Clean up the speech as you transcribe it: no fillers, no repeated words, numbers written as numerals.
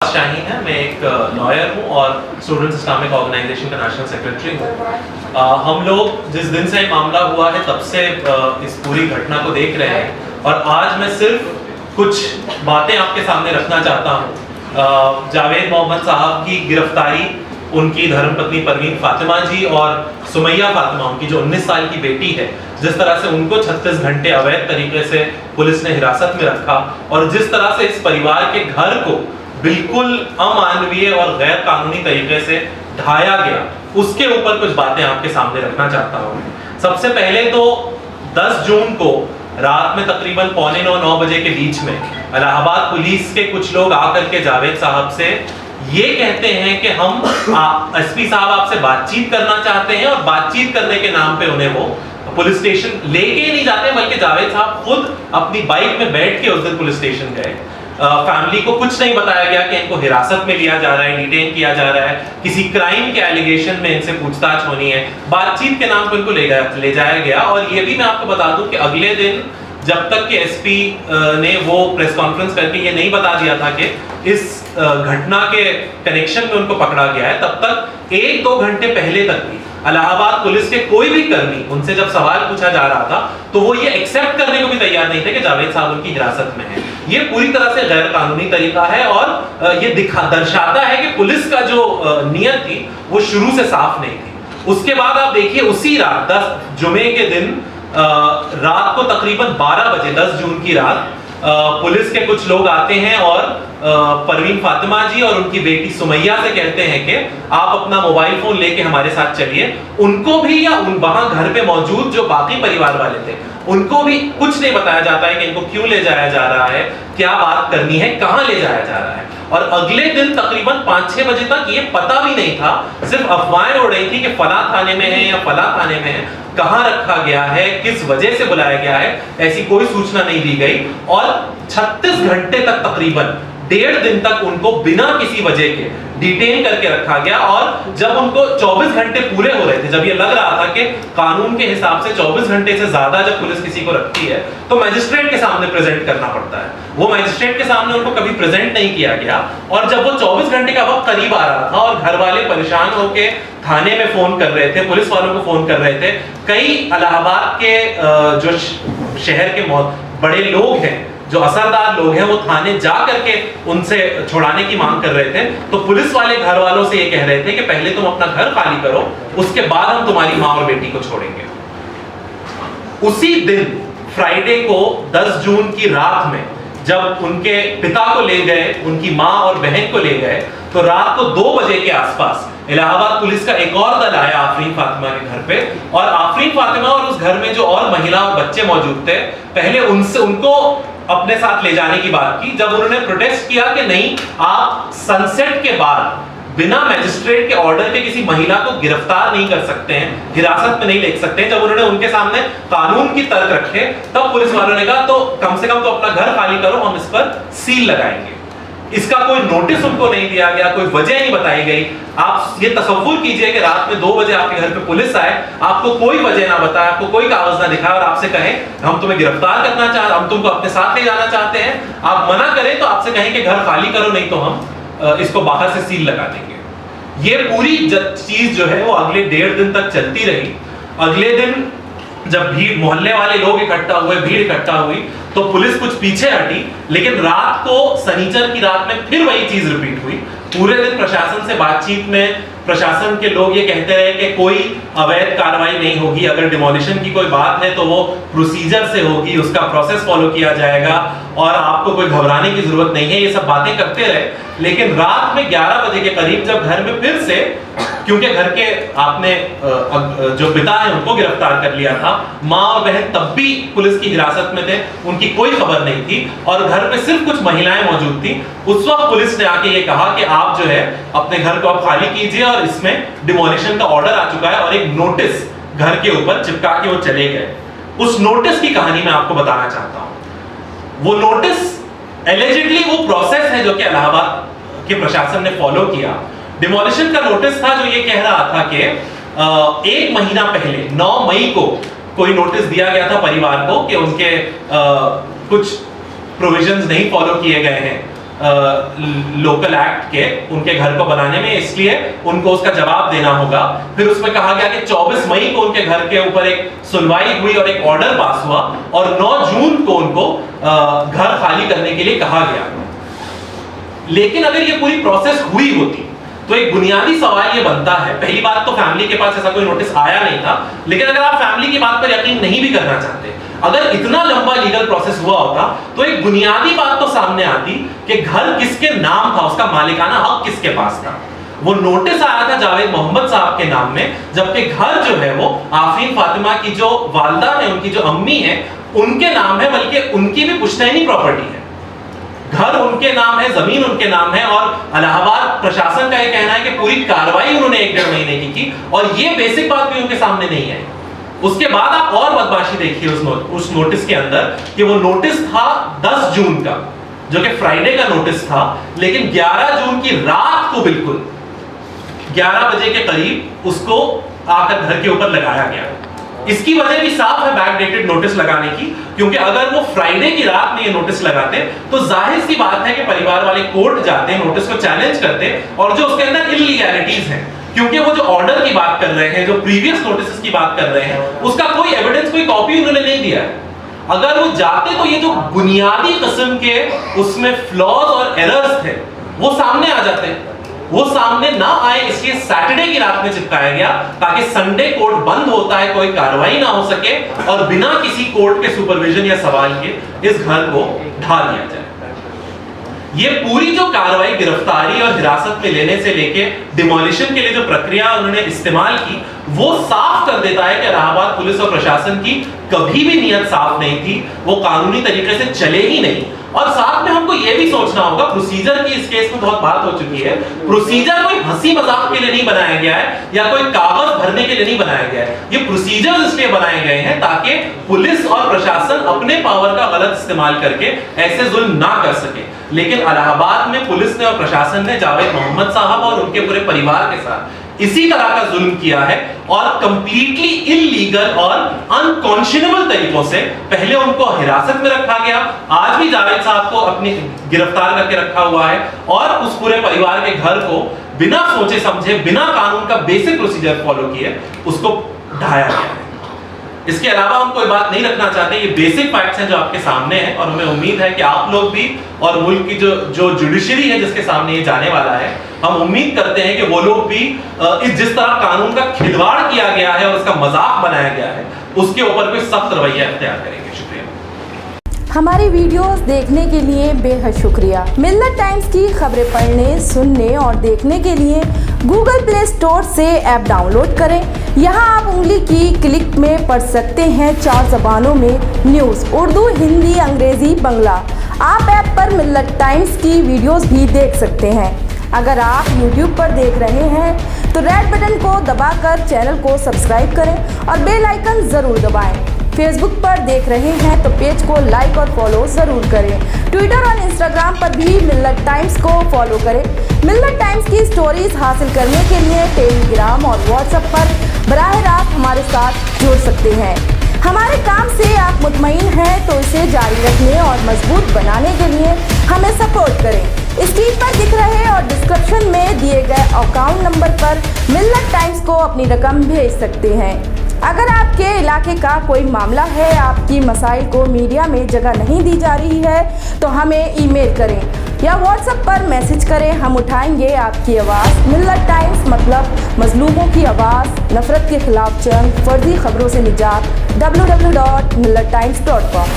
शाहीन है, मैं एक लॉयर हूँ और स्टूडेंट्स इस्लामिक ऑर्गेनाइजेशन का नेशनल सेक्रेटरी हूँ। हम लोग जिस दिन से मामला हुआ है तब से इस पूरी घटना को देख रहे हैं और आज मैं सिर्फ कुछ बातें आपके सामने रखना चाहता हूँ। जावेद मोहम्मद साहब की गिरफ्तारी, उनकी धर्मपत्नी परवीन फातिमा जी और सुमैया फातिमा, उनकी जो 19 साल की बेटी है, जिस तरह से उनको 36 घंटे अवैध तरीके से पुलिस ने हिरासत में रखा और जिस तरह से इस परिवार के घर को बिल्कुल अमानवीय और गैर कानूनी तरीके से ढाया गया, उसके ऊपर कुछ बातें आपके सामने रखना चाहता हूँ। सबसे पहले तो 10 जून को रात में तकरीबन 8:45-9 बजे के बीच में इलाहाबाद पुलिस के कुछ लोग आकर के जावेद साहब से ये कहते हैं कि हम एसपी साहब आपसे बातचीत करना चाहते हैं, और बातचीत करने के नाम पे उन्हें वो पुलिस स्टेशन लेके ही नहीं जाते, बल्कि जावेद साहब खुद अपनी बाइक में बैठ के उस दिन पुलिस स्टेशन गए। फैमिली को कुछ नहीं बताया गया कि इनको हिरासत में लिया जा रहा है, डिटेन किया जा रहा है, किसी क्राइम के एलिगेशन में इनसे पूछताछ होनी है। बातचीत के नाम पर इनको ले जाया गया। और ये भी मैं आपको बता दूं कि अगले दिन जब तक कि एसपी ने वो प्रेस कॉन्फ्रेंस करके ये नहीं बता दिया था कि इस घटना के कनेक्शन में उनको पकड़ा गया है, तब तक 1-2 घंटे पहले तक भी इलाहाबाद पुलिस के कोई भी कर्मी उनसे जब सवाल पूछा जा रहा था तो वो ये एक्सेप्ट करने को भी तैयार नहीं थे कि जावेद साहब उनकी हिरासत में है। ये पूरी तरह से गैर कानूनी तरीका है और ये दर्शाता है कि पुलिस का जो नियत थी वो शुरू से साफ नहीं थी। उसके बाद आप देखिए उसी रात 10 जुमे के दिन रात को तकरीबन 12 बजे 10 जून की रात पुलिस के कुछ लोग आते हैं और परवीन फातिमा जी और उनकी बेटी सुमैया से कहते हैं कि आप अपना मोबाइल फोन लेके हमारे साथ चलिए। उनको भी या वहां घर पे मौजूद जो बाकी परिवार वाले थे उनको भी कुछ नहीं बताया जाता है कि इनको क्यों ले जाया जा रहा है, क्या बात करनी है, कहां ले जाया जा रहा है। और अगले दिन तकरीबन 5-6 बजे तक ये पता भी नहीं था, सिर्फ अफवाहें उड़ रही थी कि फला थाने में है या फला थाने में है, कहां रखा गया है, किस वजह से बुलाया गया है, ऐसी कोई सूचना नहीं दी गई। और 36 घंटे तक तकरीबन 1.5 दिन तक उनको बिना किसी वजह के डिटेन करके रखा गया। और जब उनको 24 घंटे पूरे हो रहे थे, जब ये लग रहा था कि कानून के हिसाब से 24 घंटे से ज्यादा जब पुलिस किसी को रखती है तो मैजिस्ट्रेट के सामने प्रेजेंट करना पड़ता है, वो मैजिस्ट्रेट के सामने उनको कभी प्रेजेंट नहीं किया गया। और जब वो 24 घंटे का वक्त करीब आ रहा था और घर वाले परेशान होके थाने में फोन कर रहे थे, पुलिस वालों को फोन कर रहे थे, कई इलाहाबाद के जो शहर के बड़े लोग हैं, जो असरदार लोग हैं, वो थाने जा करके उनसे छुड़ाने की मांग कर रहे थे, तो पुलिस वाले घर वालों से ये कह रहे थे कि पहले तुम अपना घर खाली करो, उसके बाद हम तुम्हारी मां और बेटी को छोड़ेंगे। उसी दिन फ्राइडे को 10 जून की रात में जब उनके पिता को ले गए, उनकी मां और बहन को ले गए, तो रात को 2 बजे के आसपास इलाहाबाद पुलिस का एक और दल आया आफरीन फातिमा के घर पे। और आफरीन फातिमा और उस घर में जो और महिला और बच्चे मौजूद थे, पहले उनको अपने साथ ले जाने की बात की। जब उन्होंने प्रोटेस्ट किया कि नहीं, आप सनसेट के बाद बिना मैजिस्ट्रेट के ऑर्डर के किसी महिला को गिरफ्तार नहीं कर सकते हैं, हिरासत में नहीं ले सकते हैं, जब उन्होंने उनके सामने कानून की तर्क रखे, तब पुलिस वालों ने कहा तो कम से कम तो अपना घर खाली करो, हम इस पर सील लगाएंगे। इसका कोई नोटिस उनको नहीं दिया गया, कोई वजह नहीं बताई गई। आप ये तसव्वुर कीजिए कि रात में 2 बजे आपके घर पे पुलिस आए, आपको कोई वजह ना बताए, आपको कोई कागज ना दिखाए और आपसे कहे हम तुम्हें गिरफ्तार करना चाहते, हम तुमको अपने साथ ले जाना चाहते हैं। आप मना करें तो आपसे कहें कि घर खाली करो, नहीं तो हम इसको बाहर से सील लगा देंगे। ये पूरी चीज जो है वो अगले 1.5 दिन तक चलती रही। अगले दिन जब भीड़, मोहल्ले वाले लोग इकट्ठा हुए, भीड़ इकट्ठा हुई, तो पुलिस कुछ पीछे हटी, लेकिन रात को शनिचर की रात में फिर वही चीज रिपीट हुई। पूरे दिन प्रशासन से बातचीत में प्रशासन के लोग ये कहते रहे कि कोई अवैध कार्रवाई नहीं होगी, अगर डिमोलिशन की कोई बात है तो वो प्रोसीजर से होगी, उसका प्रोसेस फॉलो किया जाएगा और आपको कोई घबराने की जरूरत नहीं है, ये सब बातें करते रहे। लेकिन रात में 11 बजे के करीब जब घर में फिर से, क्योंकि घर के आपने जो पिता है उनको गिरफ्तार कर लिया था, मां और बहन तब भी पुलिस की हिरासत में थे, उनकी कोई खबर नहीं थी और घर पे सिर्फ कुछ महिलाएं मौजूद थी। उस वक्त पुलिस ने आके ये कहा कि आप जो है अपने घर को आप खाली कीजिए और इसमें डिमोलिशन का ऑर्डर आ चुका है, और एक नोटिस घर के ऊपर चिपका के वो चले गए। उस नोटिस की कहानी मैं आपको बताना चाहता हूं। वो नोटिस एलिजिडली वो प्रोसेस है जो कि इलाहाबाद के प्रशासन ने फॉलो किया। डिमोलिशन का नोटिस था जो ये कह रहा था कि 1 महीना पहले 9 मई को कोई नोटिस दिया गया था परिवार को कि उनके कुछ प्रोविजंस नहीं फॉलो किए गए हैं लोकल एक्ट के उनके घर को बनाने में, इसलिए उनको उसका जवाब देना होगा। फिर उसमें कहा गया कि 24 मई को उनके घर के ऊपर एक सुनवाई हुई और एक ऑर्डर पास हुआ और 9 जून को उनको घर खाली करने के लिए कहा गया। लेकिन अगर ये पूरी प्रोसेस हुई होती तो एक बुनियादी सवाल ये बनता है, पहली बात तो फैमिली के पास ऐसा कोई नोटिस आया नहीं था, लेकिन अगर आप फैमिली की बात पर यकीन नहीं भी करना चाहते, अगर इतना लंबा लीगल प्रोसेस हुआ होता तो एक बुनियादी बात तो सामने आती कि घर किसके नाम था, उसका मालिकाना हक किसके पास था। वो नोटिस आया था जावेद मोहम्मद साहब के नाम में, जबकि घर जो है वो आफरीन फातिमा की जो वालदा है, उनकी जो अम्मी है, उनके नाम है, बल्कि उनकी भी पुश्तैनी प्रॉपर्टी है। घर उनके नाम है, जमीन उनके नाम है और इलाहाबाद प्रशासन का यह कहना है कि पूरी कार्रवाई उन्होंने 1-1.5 महीने की और ये बेसिक बात भी उनके सामने नहीं है। उसके बाद आप और बदमाशी देखिए उस नोटिस के अंदर कि वो नोटिस था 10 जून का, जो कि फ्राइडे का नोटिस था, लेकिन 11 जून की रात को बिल्कुल 11 बजे के करीब उसको आकर घर के ऊपर लगाया गया। इसकी वजह भी साफ है बैकडेटेड नोटिस लगाने की, क्योंकि अगर वो फ्राइडे की रात में ये नोटिस लगाते तो जाहिर सी बात है कि परिवार वाले कोर्ट जाते, नोटिस को चैलेंज करते और जो उसके अंदर इलीगैलिटीज हैं, क्योंकि वो जो ऑर्डर की बात कर रहे हैं, जो प्रीवियस नोटिस की बात कर रहे हैं, उसका कोई एविडेंस, कोई कॉपी उन्होंने नहीं दिया है। अगर वो जाते तो ये जो बुनियादी किस्म के उसमें फ्लॉज और एरर्स थे वो सामने आ जाते, वो सामने ना आए, इसलिए सैटरडे की रात में चिपकाया गया ताकि संडे कोर्ट बंद होता है, कोई कार्रवाई ना हो सके और बिना किसी कोर्ट के सुपरविजन या सवाल के इस घर को ढा दिया जाए। ये पूरी जो कार्रवाई गिरफ्तारी और हिरासत में लेने से लेके डिमोलिशन के लिए जो प्रक्रिया उन्होंने इस्तेमाल की, वो साफ कर देता है कि इलाहाबाद पुलिस और प्रशासन की कभी भी नीयत साफ नहीं थी, वो कानूनी तरीके से चले ही नहीं। और साथ में हमको ये भी सोचना होगा, प्रोसीजर की इस केस में बहुत बात हो चुकी है, प्रोसीजर कोई हंसी मजाक के लिए नहीं बनाया गया है या कोई कागज भरने के लिए नहीं बनाया गया है। ये प्रोसीजर इसलिए बनाए गए हैं ताकि पुलिस और प्रशासन अपने पावर का गलत इस्तेमाल करके ऐसे जुल्म ना कर सके। लेकिन इलाहाबाद में पुलिस ने और प्रशासन ने जावेद मोहम्मद साहब और उनके पूरे परिवार के साथ इसी तरह का जुल्म किया है और कंप्लीटली इल्लीगल और अनकॉन्शनेबल तरीकों से पहले उनको हिरासत में रखा गया, आज भी जावेद साहब को अपनी गिरफ्तार करके रखा हुआ है और उस पूरे परिवार के घर को बिना सोचे समझे, बिना कानून का बेसिक प्रोसीजर फॉलो किए उसको ढाया गया है। इसके अलावा हम कोई बात नहीं रखना चाहते, ये बेसिक फैक्ट्स हैं जो आपके सामने हैं और हमें उम्मीद है कि आप लोग भी और मुल्क की जो जुडिशरी है जिसके सामने ये जाने वाला है, हम उम्मीद करते हैं कि वो लोग भी जिस तरह कानून का खिलवाड़ किया गया है और उसका मजाक बनाया गया है, उसके ऊपर कोई सख्त रवैया इख्तियार करेंगे। शुक्रिया। हमारी वीडियोस देखने के लिए बेहद शुक्रिया। मिल्लत टाइम्स की खबरें पढ़ने, सुनने और देखने के लिए गूगल प्ले स्टोर से ऐप डाउनलोड करें। यहाँ आप उंगली की क्लिक में पढ़ सकते हैं 4 ज़बानों में न्यूज़, उर्दू, हिंदी, अंग्रेज़ी, बांग्ला। आप ऐप पर मिल्लत टाइम्स की वीडियोस भी देख सकते हैं। अगर आप YouTube पर देख रहे हैं तो रेड बटन को दबाकर चैनल को सब्सक्राइब करें और बेल आइकन ज़रूर दबाएं। फेसबुक पर देख रहे हैं तो पेज को लाइक और फॉलो ज़रूर करें। ट्विटर और इंस्टाग्राम पर भी मिल्लत टाइम्स को फॉलो करें। मिल्लत टाइम्स की स्टोरीज हासिल करने के लिए टेलीग्राम और व्हाट्सएप पर बराह रास्त हमारे साथ जुड़ सकते हैं। हमारे काम से आप मुतमईन हैं तो इसे जारी रखने और मजबूत बनाने के लिए हमें सपोर्ट करें। स्क्रीन पर दिख रहे और डिस्क्रिप्शन में दिए गए अकाउंट नंबर पर मिल्लत टाइम्स को अपनी रकम भेज सकते हैं। अगर आपके इलाके का कोई मामला है, आपकी मसाइल को मीडिया में जगह नहीं दी जा रही है, तो हमें ईमेल करें या व्हाट्सएप पर मैसेज करें, हम उठाएंगे आपकी आवाज़। मिल्लत टाइम्स मतलब मजलूमों की आवाज़, नफरत के खिलाफ जंग, फर्जी खबरों से निजात। www.millattimes.com